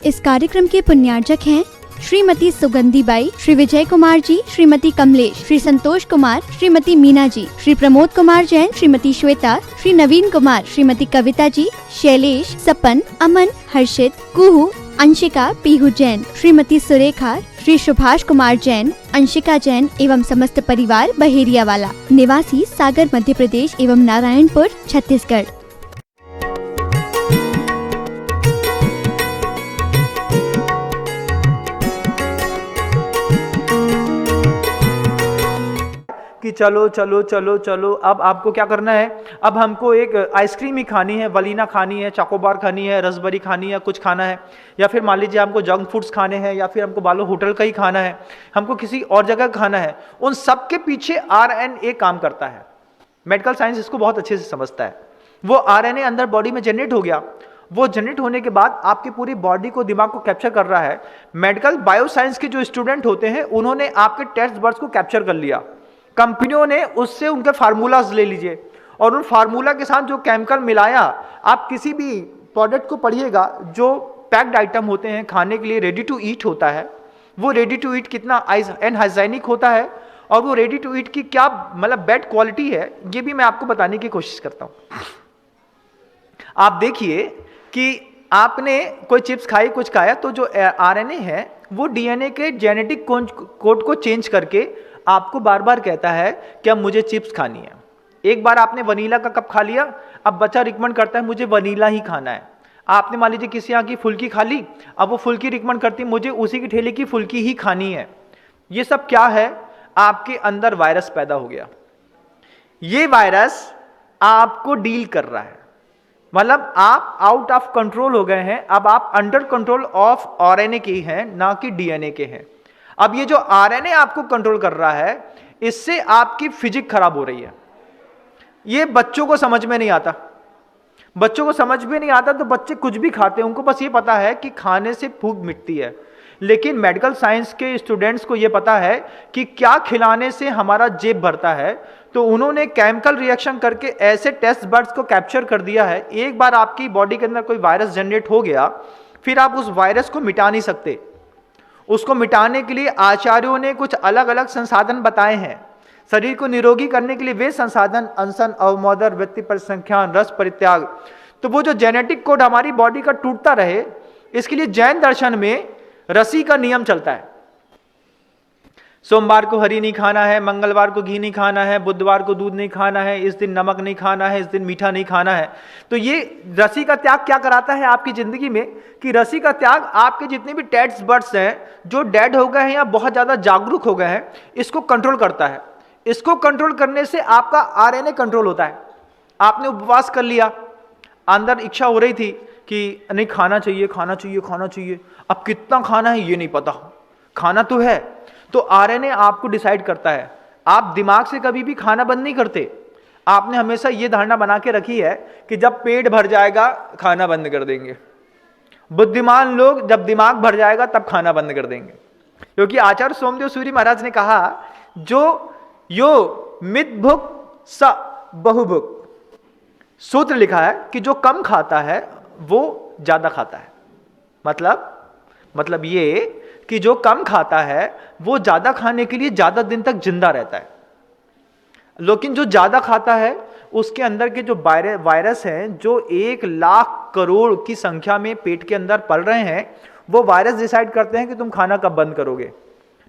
इस कार्यक्रम के पुण्यार्जक हैं श्रीमती सुगंधी बाई, श्री विजय कुमार जी, श्रीमती कमलेश, श्री संतोष कुमार, श्रीमती मीना जी, श्री प्रमोद कुमार जैन, श्रीमती श्वेता, श्री नवीन कुमार, श्रीमती कविता जी, शैलेश, सपन, अमन, हर्षित, कुहू, अंशिका, पीहू जैन, श्रीमती सुरेखा, श्री सुभाष कुमार जैन, अंशिका जैन एवं समस्त परिवार बहेरियावाला, निवासी सागर मध्य प्रदेश एवं नारायणपुर छत्तीसगढ़। कि चलो चलो चलो चलो, अब आपको क्या करना है, अब हमको एक आइसक्रीम ही खानी है, वलीना खानी है, चॉकोबार खानी है, रसबरी खानी है, कुछ खाना है, या फिर मान लीजिए हमको जंक फूड्स खाने हैं, या फिर हमको बालो होटल का ही खाना है, हमको किसी और जगह खाना है। उन सब के पीछे RNA काम करता है। मेडिकल साइंस इसको बहुत अच्छे से समझता है। वो RNA अंदर बॉडी में जनरेट हो गया, वो जनरेट होने के बाद आपकी पूरी बॉडी को, दिमाग को कैप्चर कर रहा है। मेडिकल बायोसाइंस के जो स्टूडेंट होते हैं उन्होंने आपके टेस्ट बर्ड्स को कैप्चर कर लिया, कंपनियों ने उससे उनके फार्मूलाज ले लीजिए और उन फार्मूला के साथ जो केमिकल मिलाया, आप किसी भी प्रोडक्ट को पढ़िएगा, जो पैक्ड आइटम होते हैं खाने के लिए रेडी टू ईट होता है, वो रेडी टू ईट कितना अनहाइजीनिक होता है और वो रेडी टू ईट की क्या मतलब बैड क्वालिटी है, ये भी मैं आपको बताने की कोशिश करता हूं। आप देखिए कि आपने कोई चिप्स खाई, कुछ खाया, तो जो RNA है वो DNA के जेनेटिक कोड को चेंज करके आपको बार बार कहता है कि अब मुझे चिप्स खानी है। एक बार आपने वनीला का कप खा लिया, अब बच्चा रिकमेंड करता है मुझे वनीला ही खाना है। आपने मान लीजिए किसी यहाँ की फुल्की खा ली, अब वो फुल्की रिकमेंड करती है मुझे उसी की ठेले की फुल्की ही खानी है। ये सब क्या है, आपके अंदर वायरस पैदा हो गया। ये वायरस आपको डील कर रहा है, मतलब आप आउट ऑफ कंट्रोल हो गए हैं। अब आप अंडर कंट्रोल ऑफ RNA के हैं, ना कि DNA के हैं। अब ये जो RNA आपको कंट्रोल कर रहा है, इससे आपकी फिजिक्स खराब हो रही है। ये बच्चों को समझ में नहीं आता। बच्चों को समझ में नहीं आता तो बच्चे कुछ भी खाते हैं, उनको बस ये पता है कि खाने से भूख मिटती है। लेकिन मेडिकल साइंस के स्टूडेंट्स को ये पता है कि क्या खिलाने से हमारा जेब भरता है। तो उन्होंने केमिकल रिएक्शन करके ऐसे टेस्ट बर्ड्स को कैप्चर कर दिया है। एक बार आपकी बॉडी के अंदर कोई वायरस जनरेट हो गया, फिर आप उस वायरस को मिटा नहीं सकते। उसको मिटाने के लिए आचार्यों ने कुछ अलग अलग संसाधन बताए हैं। शरीर को निरोगी करने के लिए वे संसाधन अनशन, अवमोदन, व्यक्ति परिसंख्यान, रस परित्याग। तो वो जो जेनेटिक कोड हमारी बॉडी का टूटता रहे, इसके लिए जैन दर्शन में रसी का नियम चलता है। सोमवार को हरी नहीं खाना है, मंगलवार को घी नहीं खाना है, बुधवार को दूध नहीं खाना है, इस दिन नमक नहीं खाना है, इस दिन मीठा नहीं खाना है। तो ये रसी का त्याग क्या कराता है आपकी जिंदगी में, कि रसी का त्याग आपके जितने भी टेस्ट बर्ड्स हैं जो डेड हो गए हैं या बहुत ज्यादा जागरूक हो गए हैं, इसको कंट्रोल करता है। इसको कंट्रोल करने से आपका RNA कंट्रोल होता है। आपने उपवास कर लिया, अंदर इच्छा हो रही थी कि नहीं खाना चाहिए, खाना चाहिए, खाना चाहिए, अब कितना खाना है ये नहीं पता, खाना तो है। तो RNA आपको डिसाइड करता है। आप दिमाग से कभी भी खाना बंद नहीं करते। आपने हमेशा ये धारणा बना के रखी है कि जब पेट भर जाएगा खाना बंद कर देंगे। बुद्धिमान लोग जब दिमाग भर जाएगा तब खाना बंद कर देंगे, क्योंकि आचार्य सोमदेव सूरी महाराज ने कहा, जो यो मित भुक स बहुभुक, सूत्र लिखा है कि जो कम खाता है वो ज्यादा खाता है। मतलब ये कि जो कम खाता है वो ज्यादा खाने के लिए ज्यादा दिन तक जिंदा रहता है। लेकिन जो ज्यादा खाता है उसके अंदर के जो वायरस हैं, जो 1,00,000 करोड़ की संख्या में पेट के अंदर पल रहे हैं, वो वायरस डिसाइड करते हैं कि तुम खाना कब बंद करोगे।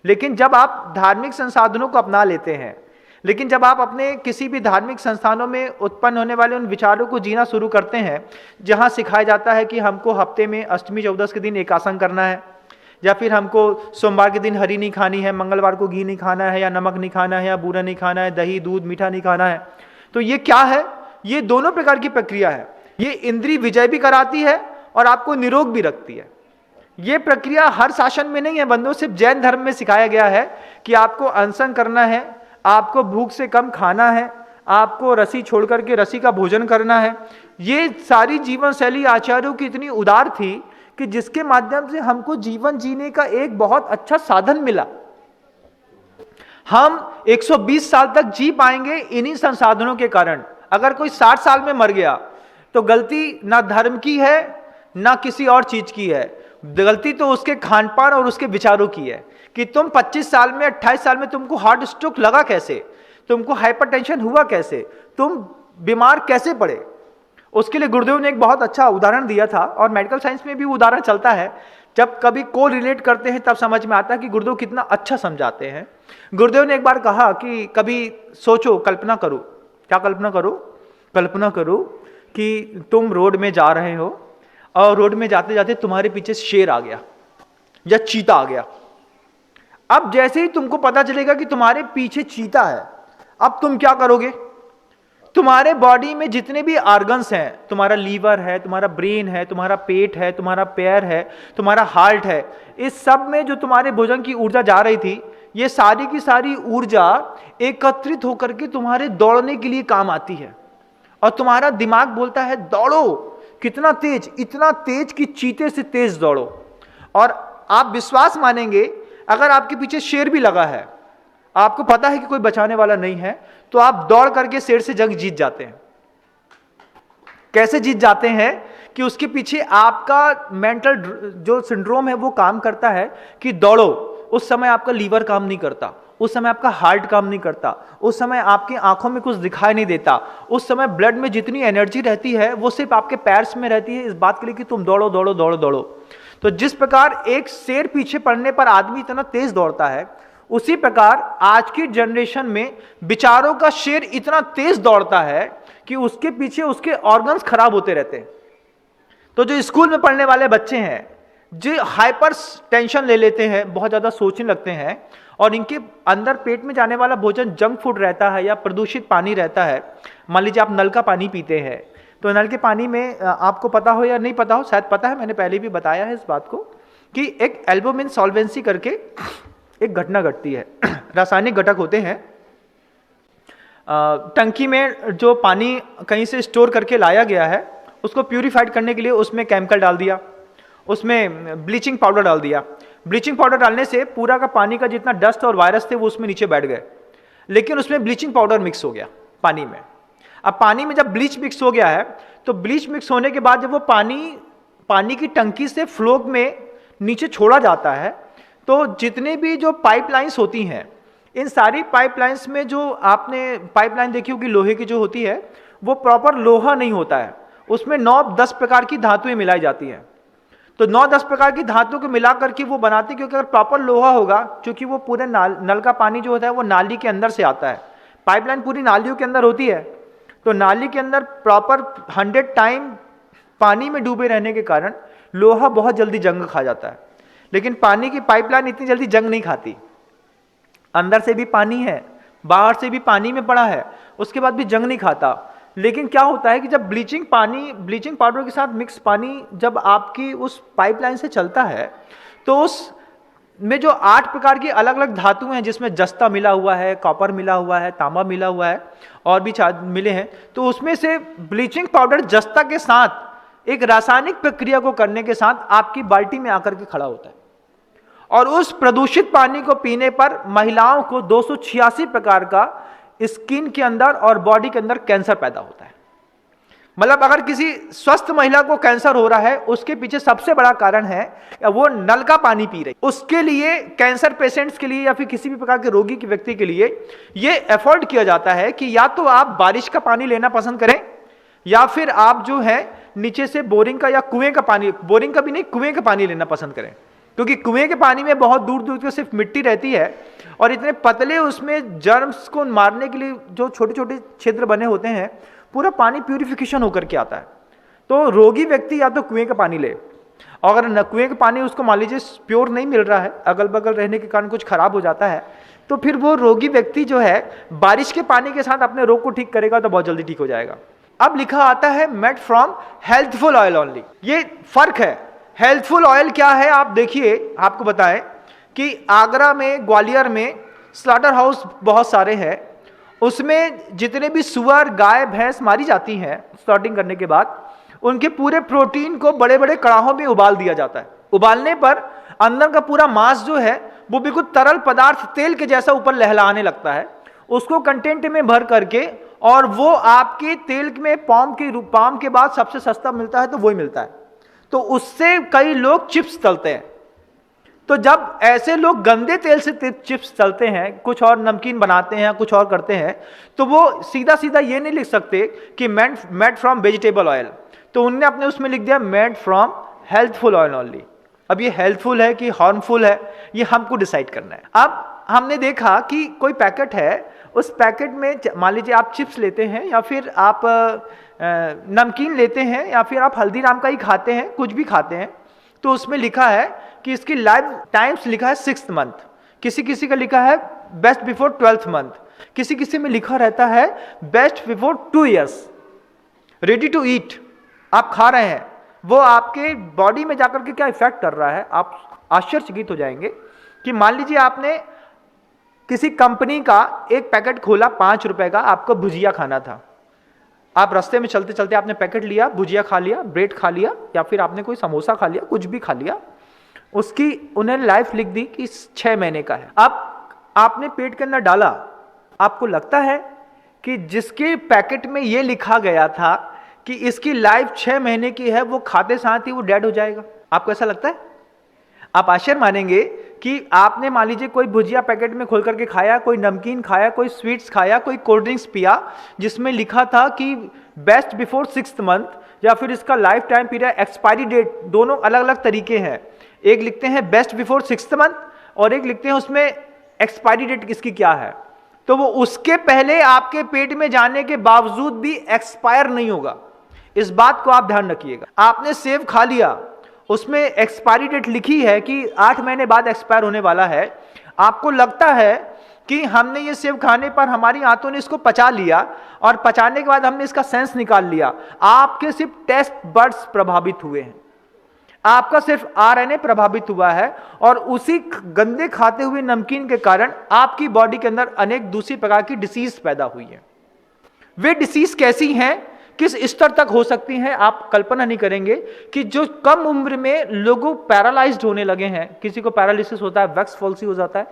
लेकिन जब आप धार्मिक संसाधनों को अपना लेते हैं, लेकिन जब आप अपने किसी भी धार्मिक संस्थानों में उत्पन्न होने वाले उन विचारों को जीना शुरू करते हैं, जहां सिखाया जाता है कि हमको हफ्ते में अष्टमी चौदस के दिन एकासन करना है, या फिर हमको सोमवार के दिन हरी नहीं खानी है, मंगलवार को घी नहीं खाना है, या नमक नहीं खाना है, या बूरा नहीं खाना है, दही दूध मीठा नहीं खाना है, तो ये क्या है, ये दोनों प्रकार की प्रक्रिया है। ये इंद्रिय विजय भी कराती है और आपको निरोग भी रखती है। ये प्रक्रिया हर शासन में नहीं है बंधु, सिर्फ जैन धर्म में सिखाया गया है कि आपको अनशन करना है, आपको भूख से कम खाना है, आपको रसी छोड़ करके रसी का भोजन करना है। ये सारी जीवन शैली आचार्यों की इतनी उदार थी कि जिसके माध्यम से हमको जीवन जीने का एक बहुत अच्छा साधन मिला। हम 120 साल तक जी पाएंगे इन्हीं संसाधनों के कारण। अगर कोई 60 साल में मर गया तो गलती ना धर्म की है ना किसी और चीज की है, गलती तो उसके खान पान और उसके विचारों की है कि तुम 25 साल में 28 साल में तुमको हार्ट स्ट्रोक लगा कैसे, तुमको हाइपरटेंशन हुआ कैसे, तुम बीमार कैसे पड़े। उसके लिए गुरुदेव ने एक बहुत अच्छा उदाहरण दिया था, और मेडिकल साइंस में भी उदाहरण चलता है। जब कभी को रिलेट करते हैं तब समझ में आता है कि गुरुदेव कितना अच्छा समझाते हैं। गुरुदेव ने एक बार कहा कि कभी सोचो, कल्पना करो। क्या कल्पना करो? कल्पना करो कि तुम रोड में जा रहे हो और रोड में जाते जाते तुम्हारे पीछे शेर आ गया या चीता आ गया। अब जैसे ही तुमको पता चलेगा कि तुम्हारे पीछे चीता है, अब तुम क्या करोगे? तुम्हारे बॉडी में जितने भी ऑर्गन्स हैं, तुम्हारा लीवर है, तुम्हारा ब्रेन है, तुम्हारा पेट है, तुम्हारा पैर है, तुम्हारा हार्ट है, इस सब में जो तुम्हारे भोजन की ऊर्जा जा रही थी, ये सारी की सारी ऊर्जा एकत्रित होकर के तुम्हारे दौड़ने के लिए काम आती है। और तुम्हारा दिमाग बोलता है दौड़ो, कितना तेज, इतना तेज कि चीते से तेज दौड़ो। और आप विश्वास मानेंगे, अगर आपके पीछे शेर भी लगा है, आपको पता है कि कोई बचाने वाला नहीं है, तो आप दौड़ करके शेर से जंग जीत जाते हैं। कैसे जीत जाते हैं? कि उसके पीछे आपका मेंटल जो सिंड्रोम है वो काम करता है कि दौड़ो। उस समय आपका लीवर काम नहीं करता, उस समय आपका हार्ट काम नहीं करता, उस समय आपकी आंखों में कुछ दिखाई नहीं देता, उस समय ब्लड में जितनी एनर्जी रहती है वो सिर्फ आपके पैर्स में रहती है, इस बात के लिए कि तुम दौड़ो दौड़ो दौड़ो दौड़ो। तो जिस प्रकार एक शेर पीछे पड़ने पर आदमी इतना तेज दौड़ता है, उसी प्रकार आज की जनरेशन में विचारों का शेर इतना तेज दौड़ता है कि उसके पीछे उसके ऑर्गन्स खराब होते रहते हैं। तो जो स्कूल में पढ़ने वाले बच्चे हैं, जो हाइपर टेंशन ले लेते हैं, बहुत ज्यादा सोचने लगते हैं, और इनके अंदर पेट में जाने वाला भोजन जंक फूड रहता है या प्रदूषित पानी रहता है। मान लीजिए आप नल का पानी पीते हैं, तो नल के पानी में आपको पता हो या नहीं पता हो, शायद पता है, मैंने पहले भी बताया है इस बात को, कि एक एल्बुमिन सॉल्वेंसी करके एक घटना घटती है। रासायनिक घटक होते हैं। टंकी में जो पानी कहीं से स्टोर करके लाया गया है, उसको प्यूरिफाइड करने के लिए उसमें केमिकल डाल दिया, उसमें ब्लीचिंग पाउडर डाल दिया। ब्लीचिंग पाउडर डालने से पूरा का पानी का जितना डस्ट और वायरस थे वो उसमें नीचे बैठ गए, लेकिन उसमें ब्लीचिंग पाउडर मिक्स हो गया पानी में। अब पानी में जब ब्लीच मिक्स हो गया है, तो ब्लीच मिक्स होने के बाद जब वो पानी की टंकी से फ्लो में नीचे छोड़ा जाता है, तो जितने भी जो पाइपलाइंस होती हैं, इन सारी पाइपलाइंस में जो आपने पाइपलाइन देखी होगी लोहे की जो होती है, वो प्रॉपर लोहा नहीं होता है, उसमें 9-10 प्रकार की धातुएं मिलाई जाती हैं। तो 9-10 प्रकार की धातुओं को मिला करके वो बनाती, क्योंकि अगर प्रॉपर लोहा होगा, क्योंकि वो पूरे नल का पानी जो होता है वो नाली के अंदर से आता है, पाइपलाइन पूरी नालियों के अंदर होती है, तो नाली के अंदर प्रॉपर 100 टाइम पानी में डूबे रहने के कारण लोहा बहुत जल्दी जंग खा जाता है। लेकिन पानी की पाइपलाइन इतनी जल्दी जंग नहीं खाती, अंदर से भी पानी है, बाहर से भी पानी में पड़ा है, उसके बाद भी जंग नहीं खाता। लेकिन क्या होता है कि जब ब्लीचिंग पाउडर के साथ मिक्स पानी जब आपकी उस पाइपलाइन से चलता है, तो उस में जो 8 प्रकार की अलग अलग धातु हैं, जिसमें जस्ता मिला हुआ है, कॉपर मिला हुआ है, तांबा मिला हुआ है, और भी मिले हैं, तो उसमें से ब्लीचिंग पाउडर जस्ता के साथ एक रासायनिक प्रक्रिया को करने के साथ आपकी बाल्टी में आकर के खड़ा होता है, और उस प्रदूषित पानी को पीने पर महिलाओं को 286 प्रकार का स्किन के अंदर और बॉडी के अंदर कैंसर पैदा होता है। मतलब अगर किसी स्वस्थ महिला को कैंसर हो रहा है, उसके पीछे सबसे बड़ा कारण है वो नल का पानी पी रही। उसके लिए कैंसर पेशेंट्स के लिए या फिर किसी भी प्रकार के रोगी के व्यक्ति के लिए ये एफर्ट किया जाता है कि या तो आप बारिश का पानी लेना पसंद करें, या फिर आप जो है नीचे से बोरिंग का या कुएं का पानी, बोरिंग का भी नहीं, कुएं का पानी लेना पसंद करें, क्योंकि कुएं के पानी में बहुत दूर दूर तक सिर्फ मिट्टी रहती है, और इतने पतले उसमें जर्म्स को मारने के लिए जो छोटे छोटे छिद्र बने होते हैं, पूरा पानी प्यूरिफिकेशन होकर के आता है। तो रोगी व्यक्ति या तो कुएं का पानी ले, और अगर कुएं का पानी उसको मान लीजिए प्योर नहीं मिल रहा है, अगल बगल रहने के कारण कुछ खराब हो जाता है, तो फिर वो रोगी व्यक्ति जो है बारिश के पानी के साथ अपने रोग को ठीक करेगा तो बहुत जल्दी ठीक हो जाएगा। अब लिखा आता है made from healthful oil only. ये फर्क है। हेल्थफुल ऑयल क्या है आप देखिए, आपको बताएं कि आगरा में, ग्वालियर में स्लॉटर हाउस बहुत सारे हैं, उसमें जितने भी सुअर, गाय, भैंस मारी जाती हैं स्लॉटिंग करने के बाद, उनके पूरे प्रोटीन को बड़े बड़े कड़ाहों में उबाल दिया जाता है। उबालने पर अंदर का पूरा मांस जो है वो बिल्कुल तरल पदार्थ तेल के जैसा ऊपर लहलाने लगता है, उसको कंटेंट में भर करके, और वो आपके तेल में पाम के बाद सबसे सस्ता मिलता है तो वही मिलता है। तो उससे कई लोग चिप्स तलते हैं। तो जब ऐसे लोग गंदे तेल से चिप्स तलते हैं, कुछ और नमकीन बनाते हैं, कुछ और करते हैं, तो वो सीधा सीधा ये नहीं लिख सकते कि मेड फ्रॉम वेजिटेबल ऑयल, तो उनने अपने उसमें लिख दिया made from healthful oil only. अब ये हेल्थफुल है कि हार्मफुल है, ये हमको डिसाइड करना है। अब हमने देखा कि कोई पैकेट है, उस पैकेट में मान लीजिए आप चिप्स लेते हैं या फिर आप नमकीन लेते हैं या फिर आप हल्दीराम का ही खाते हैं, कुछ भी खाते हैं, तो उसमें लिखा है कि इसकी लाइफ टाइम्स लिखा है 6th मंथ, किसी किसी का लिखा है बेस्ट बिफोर 12th मंथ, किसी किसी में लिखा रहता है best before 2 years। Ready to eat आप खा रहे हैं, वो आपके बॉडी में जाकर के क्या इफेक्ट कर रहा है, आप आश्चर्यचकित हो जाएंगे कि मान लीजिए आपने किसी कंपनी का एक पैकेट खोला, 5 रुपए का, आपको भुजिया खाना था, आप रास्ते में चलते चलते आपने पैकेट लिया, भुजिया खा लिया, ब्रेड खा लिया, या फिर आपने कोई समोसा खा लिया, कुछ भी खा लिया, उसकी उन्हें लाइफ लिख दी कि 6 महीने का है। अब आपने पेट के अंदर डाला, आपको लगता है कि जिसके पैकेट में ये लिखा गया था कि इसकी लाइफ 6 महीने की है, वो खाते साथ ही वो डेड हो जाएगा? आपको ऐसा लगता है? आप आश्चर्य मानेंगे कि आपने मान लीजिए कोई भुजिया पैकेट में खोल करके खाया, कोई नमकीन खाया, कोई स्वीट्स खाया, कोई कोल्ड ड्रिंक्स पिया, जिसमें लिखा था कि बेस्ट बिफोर 6th मंथ, या फिर इसका life time period, expiry date, दोनों अलग अलग तरीके हैं। एक लिखते हैं बेस्ट बिफोर 6th मंथ और एक लिखते हैं उसमें एक्सपायरी डेट इसकी क्या है, तो वो उसके पहले आपके पेट में जाने के बावजूद भी एक्सपायर नहीं होगा। इस बात को आप ध्यान रखिएगा। आपने सेब खा लिया, उसमें एक्सपायरी डेट लिखी है कि 8 महीने बाद एक्सपायर होने वाला है, आपको लगता है कि हमने ये सेब खाने पर हमारी आंतों ने इसको पचा लिया और पचाने के बाद हमने इसका सेंस निकाल लिया। आपके सिर्फ टेस्ट बड्स प्रभावित हुए हैं, आपका सिर्फ आरएनए प्रभावित हुआ है, और उसी गंदे खाते हुए नमकीन के कारण आपकी बॉडी के अंदर अनेक दूसरी प्रकार की डिसीज पैदा हुई है। वे डिसीज कैसी हैं, किस स्तर तक हो सकती हैं, आप कल्पना नहीं करेंगे कि जो कम उम्र में लोगों पैरालाइज्ड होने लगे हैं, किसी को पैरालिसिस होता है, वैक्स फॉल्सी हो जाता है,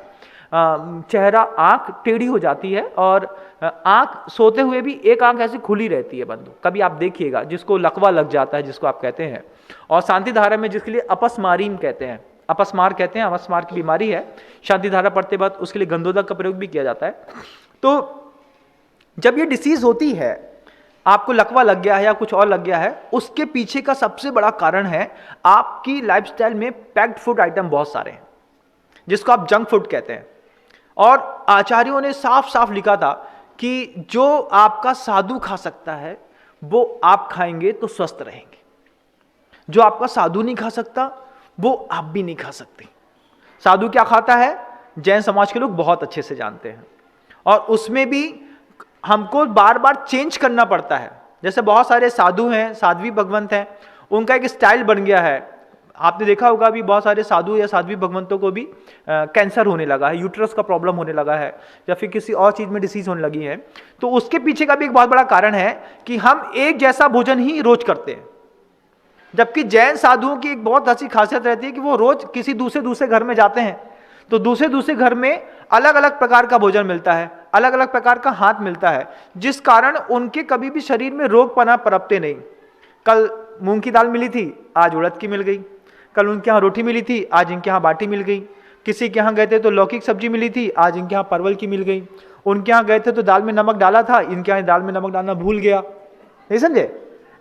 चेहरा, आंख टेढ़ी हो जाती है, और आंख सोते हुए भी एक आंख ऐसी खुली रहती है बंधु, कभी आप देखिएगा, जिसको लकवा लग जाता है, जिसको आप कहते हैं। और शांति धारा में जिसके लिए अपस्मारीन कहते हैं, अपस्मार कहते हैं, अपस्मार की बीमारी है, शांति धारा पढ़ते वक्त उसके लिए गंधोदक का प्रयोग भी किया जाता है। तो जब ये डिसीज होती है, आपको लकवा लग गया है या कुछ और लग गया है, उसके पीछे का सबसे बड़ा कारण है आपकी लाइफस्टाइल में पैक्ड फूड आइटम बहुत सारे हैं, जिसको आप जंक फूड कहते हैं। और आचार्यों ने साफ साफ लिखा था कि जो आपका साधु खा सकता है वो आप खाएंगे तो स्वस्थ रहेंगे, जो आपका साधु नहीं खा सकता वो आप भी नहीं खा सकते। साधु क्या खाता है, जैन समाज के लोग बहुत अच्छे से जानते हैं, और उसमें भी हमको बार बार चेंज करना पड़ता है। जैसे बहुत सारे साधु हैं, साध्वी भगवंत हैं, उनका एक स्टाइल बन गया है। आपने देखा होगा अभी बहुत सारे साधु या साध्वी भगवंतों को भी कैंसर होने लगा है, यूट्रस का प्रॉब्लम होने लगा है, या फिर किसी और चीज में डिसीज होने लगी है। तो उसके पीछे का भी एक बहुत बड़ा कारण है कि हम एक जैसा भोजन ही रोज करते हैं। जबकि जैन साधुओं की एक बहुत अच्छी खासियत रहती है कि वो रोज किसी दूसरे घर में जाते हैं, तो दूसरे घर में अलग अलग प्रकार का भोजन मिलता है, अलग अलग प्रकार का हाथ मिलता है, जिस कारण उनके कभी भी शरीर में रोग पना पनपते नहीं। कल मूंग की दाल मिली थी, आज उड़द की मिल गई, कल उनके यहाँ रोटी मिली थी, आज इनके यहाँ बाटी मिल गई, किसी के यहाँ गए थे तो लौकी की सब्जी मिली थी, आज इनके यहाँ परवल की मिल गई, उनके यहाँ गए थे तो दाल में नमक डाला था, इनके यहाँ दाल में नमक डालना भूल गया, नहीं समझे?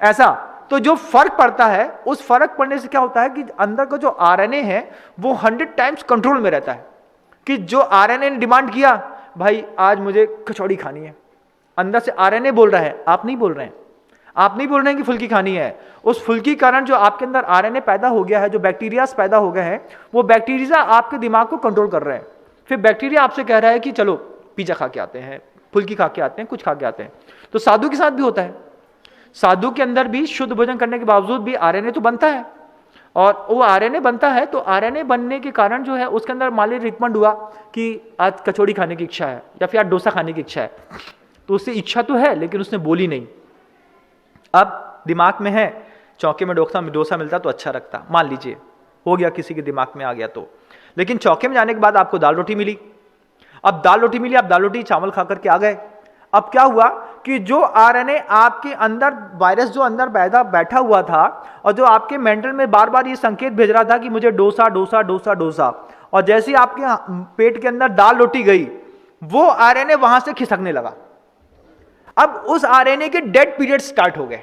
ऐसा तो जो फर्क पड़ता है, उस फर्क पड़ने से क्या होता है कि अंदर का जो आरएनए है वो 100 टाइम्स कंट्रोल में रहता है। कि जो आरएनए ने डिमांड किया, भाई आज मुझे कचौड़ी खानी है, अंदर से आरएनए बोल रहा है, आप नहीं बोल रहे हैं, आप नहीं बोल रहे हैं कि फुल्की खानी है। उस फुल्की कारण जो आपके अंदर आरएनए पैदा हो गया है, जो बैक्टीरियाज पैदा हो गए हैं, वो बैक्टीरिया आपके दिमाग को कंट्रोल कर रहे हैं। फिर बैक्टीरिया आपसे कह रहा है कि चलो पिज्जा खा के आते हैं, फुल्की खा के आते हैं, कुछ खा के आते हैं। तो साधु के साथ भी होता है, साधु के अंदर भी शुद्ध भोजन करने के बावजूद भी आरएनए तो बनता है, और वो आरएनए बनता है तो आरएनए बनने के कारण जो है उसके अंदर मान लीजिए रिकमेंड हुआ कि आज कचौड़ी खाने की इच्छा है या फिर आज डोसा खाने की इच्छा है, तो उससे इच्छा तो है लेकिन उसने बोली नहीं। अब दिमाग में है चौके में डोसा मिलता तो अच्छा रखता, मान लीजिए हो गया, किसी के दिमाग में आ गया तो, लेकिन चौके में जाने के बाद आपको दाल रोटी मिली। अब दाल रोटी मिली, आप दाल रोटी चावल खा करके आ गए। अब क्या हुआ कि जो आरएनए आपके अंदर, वायरस जो अंदर बैठा हुआ था और जो आपके मेंटल में बार बार ये संकेत भेज रहा था कि मुझे डोसा डोसा डोसा डोसा, और जैसे ही आपके पेट के अंदर दाल रोटी गई, वो आरएनए वहां से खिसकने लगा। अब उस आरएनए के डेड पीरियड स्टार्ट हो गए,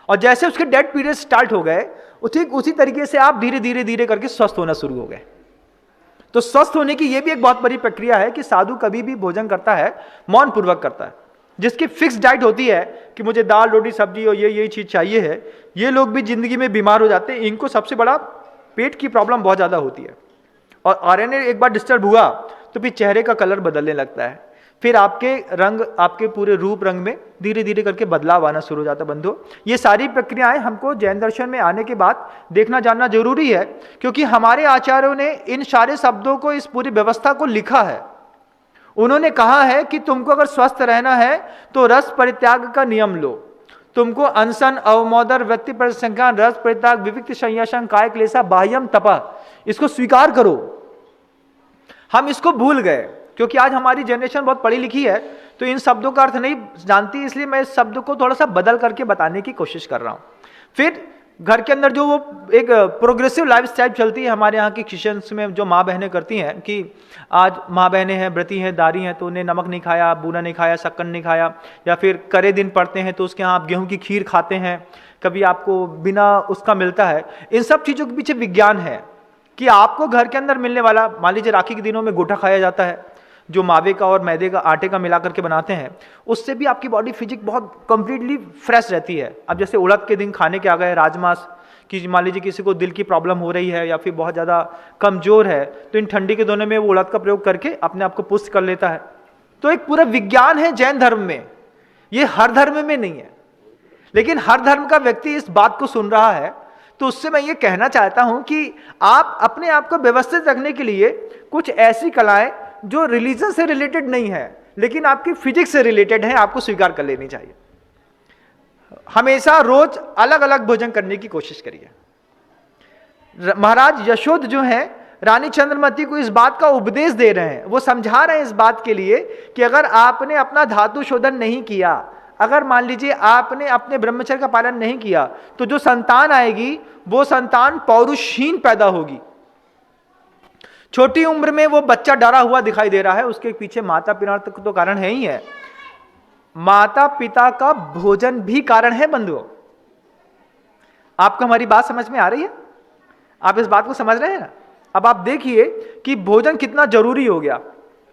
और जैसे उसके डेड पीरियड स्टार्ट हो गए, ठीक उसी तरीके से आप धीरे धीरे धीरे करके स्वस्थ होना शुरू हो गए। तो स्वस्थ होने की यह भी एक बहुत बड़ी प्रक्रिया है कि साधु कभी भी भोजन करता है मौन पूर्वक करता है। जिसकी फिक्स डाइट होती है कि मुझे दाल रोटी सब्जी और यही चीज चाहिए है, ये लोग भी जिंदगी में बीमार हो जाते हैं। इनको सबसे बड़ा पेट की प्रॉब्लम बहुत ज्यादा होती है, और आरएनए एक बार डिस्टर्ब हुआ तो फिर चेहरे का कलर बदलने लगता है, फिर आपके रंग, आपके पूरे रूप रंग में धीरे धीरे करके बदलाव आना शुरू हो जाता है। बंधु, ये सारी प्रक्रियाएं हमको जैन दर्शन में आने के बाद देखना जानना जरूरी है, क्योंकि हमारे आचार्यों ने इन सारे शब्दों को, इस पूरी व्यवस्था को लिखा है। उन्होंने कहा है कि तुमको अगर स्वस्थ रहना है तो रस परित्याग का नियम लो। तुमको अनशन, अवमोदर, व्यक्ति परिसंख्यान, रस परित्याग, विविक्त संयशन, काय क्लेशा, बाह्यम तपः, इसको स्वीकार करो। हम इसको भूल गए, क्योंकि आज हमारी जनरेशन बहुत पढ़ी लिखी है, तो इन शब्दों का अर्थ नहीं जानती, इसलिए मैं इस शब्द को थोड़ा सा बदल करके बताने की कोशिश कर रहा हूं। फिर घर के अंदर जो वो एक प्रोग्रेसिव लाइफस्टाइल चलती है हमारे यहाँ की क्रिश्चियंस में, जो माँ बहनें करती हैं कि आज माँ बहनें हैं, व्रती हैं, दारी हैं, तो उन्हें नमक नहीं खाया, बूना नहीं खाया, शक्कर नहीं खाया, या फिर करे दिन पड़ते हैं तो उसके यहाँ आप गेहूं की खीर खाते हैं, कभी आपको बिना उसका मिलता है। इन सब चीज़ों के पीछे विज्ञान है कि आपको घर के अंदर मिलने वाला, मान लीजिए राखी के दिनों में गोटा खाया जाता है, जो मावे का और मैदे का, आटे का मिला करके बनाते हैं, उससे भी आपकी बॉडी फिजिक बहुत कंप्लीटली फ्रेश रहती है। अब जैसे उड़द के दिन खाने के आ गए राजमास, कि मान लीजिए किसी को दिल की प्रॉब्लम हो रही है या फिर बहुत ज़्यादा कमजोर है, तो इन ठंडी के दिनों में वो उड़द का प्रयोग करके अपने आप को पुष्ट कर लेता है। तो एक पूरा विज्ञान है जैन धर्म में, ये हर धर्म में नहीं है, लेकिन हर धर्म का व्यक्ति इस बात को सुन रहा है। तो उससे मैं ये कहना चाहता हूं कि आप अपने आप को व्यवस्थित रखने के लिए कुछ ऐसी कलाएं जो रिलीजन से रिलेटेड नहीं है लेकिन आपकी फिजिक्स से रिलेटेड है, आपको स्वीकार कर लेनी चाहिए। हमेशा रोज अलग अलग भोजन करने की कोशिश करिए। महाराज यशोद जो है रानी चंद्रमती को इस बात का उपदेश दे रहे हैं, वो समझा रहे हैं इस बात के लिए कि अगर आपने अपना धातु शोधन नहीं किया, अगर मान लीजिए आपने अपने ब्रह्मचर्य का पालन नहीं किया, तो जो संतान आएगी वो संतान पौरुषहीन पैदा होगी। छोटी उम्र में वो बच्चा डरा हुआ दिखाई दे रहा है, उसके पीछे माता पिता तो कारण है ही है, माता पिता का भोजन भी कारण है। बंधुओं, आपको हमारी बात समझ में आ रही है? आप इस बात को समझ रहे हैं ना? अब आप देखिए कि भोजन कितना जरूरी हो गया।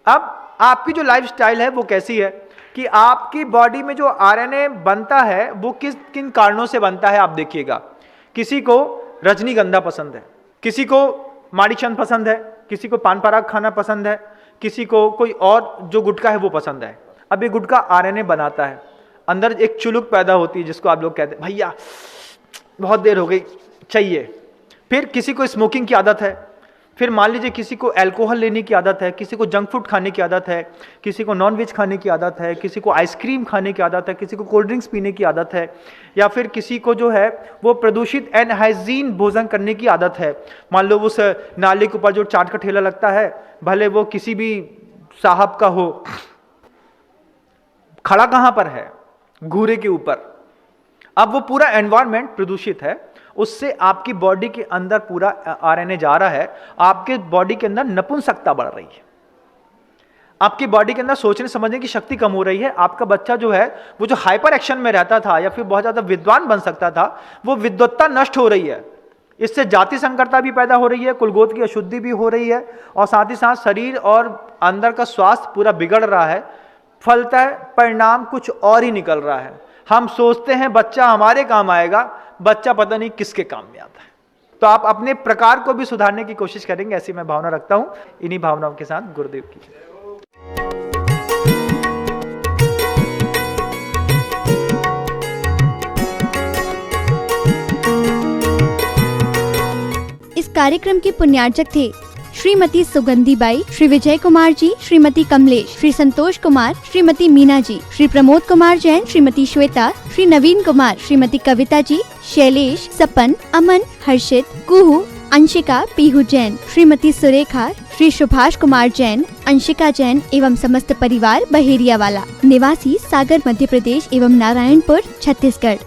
अब आपकी जो लाइफस्टाइल है वो कैसी है कि आपकी बॉडी में जो आरएनए बनता है वो किन कारणों से बनता है, आप देखिएगा। किसी को रजनीगंधा पसंद है, किसी को माड़ीचंद पसंद है, किसी को पान पराग खाना पसंद है, किसी को कोई और जो गुटखा है वो पसंद है। अब ये गुटखा आरएनए बनाता है, अंदर एक चुलुक पैदा होती है जिसको आप लोग कहते हैं भैया बहुत देर हो गई चाहिए। फिर किसी को स्मोकिंग की आदत है, फिर मान लीजिए किसी को अल्कोहल लेने की आदत है, किसी को जंक फूड खाने की आदत है, किसी को नॉन वेज खाने की आदत है, किसी को आइसक्रीम खाने की आदत है, किसी को कोल्ड ड्रिंक्स पीने की आदत है, या फिर किसी को जो है वो प्रदूषित अनहाइजीन भोजन करने की आदत है। मान लो उस नाले के ऊपर जो चाट का ठेला लगता है, भले वो किसी भी साहब का हो, खड़ा कहां पर है? घूरे के ऊपर। अब वो पूरा एनवायरनमेंट प्रदूषित है, उससे आपकी बॉडी के अंदर पूरा आरएनए जा रहा है, आपके बॉडी के अंदर नपुंसकता बढ़ रही है, आपकी बॉडी के अंदर सोचने समझने की शक्ति कम हो रही है। आपका बच्चा जो है वो जो हाइपर एक्शन में रहता था या फिर बहुत ज्यादा विद्वान बन सकता था, वो विद्वत्ता नष्ट हो रही है। इससे जाति संकरता भी पैदा हो रही है, कुलगोत्र की अशुद्धि भी हो रही है, और साथ ही साथ शरीर और अंदर का स्वास्थ्य पूरा बिगड़ रहा है। फलतः परिणाम कुछ और ही निकल रहा है। हम सोचते हैं बच्चा हमारे काम आएगा, बच्चा पता नहीं किसके काम में आता है। तो आप अपने प्रकार को भी सुधारने की कोशिश करेंगे, ऐसी मैं भावना रखता हूं। इन्हीं भावनाओं के साथ गुरुदेव की जय। इस कार्यक्रम के पुण्यार्चक थे श्रीमती सुगंधी बाई, श्री विजय कुमार जी, श्रीमती कमलेश, श्री संतोष कुमार, श्रीमती मीना जी, श्री प्रमोद कुमार जैन, श्रीमती श्वेता, श्री नवीन कुमार, श्रीमती कविता जी, शैलेश, सपन, अमन, हर्षित, कुहू, अंशिका, पीहू जैन, श्रीमती सुरेखा, श्री सुभाष कुमार जैन, अंशिका जैन एवं समस्त परिवार बहेरिया वाला, निवासी सागर मध्य प्रदेश एवं नारायणपुर छत्तीसगढ़।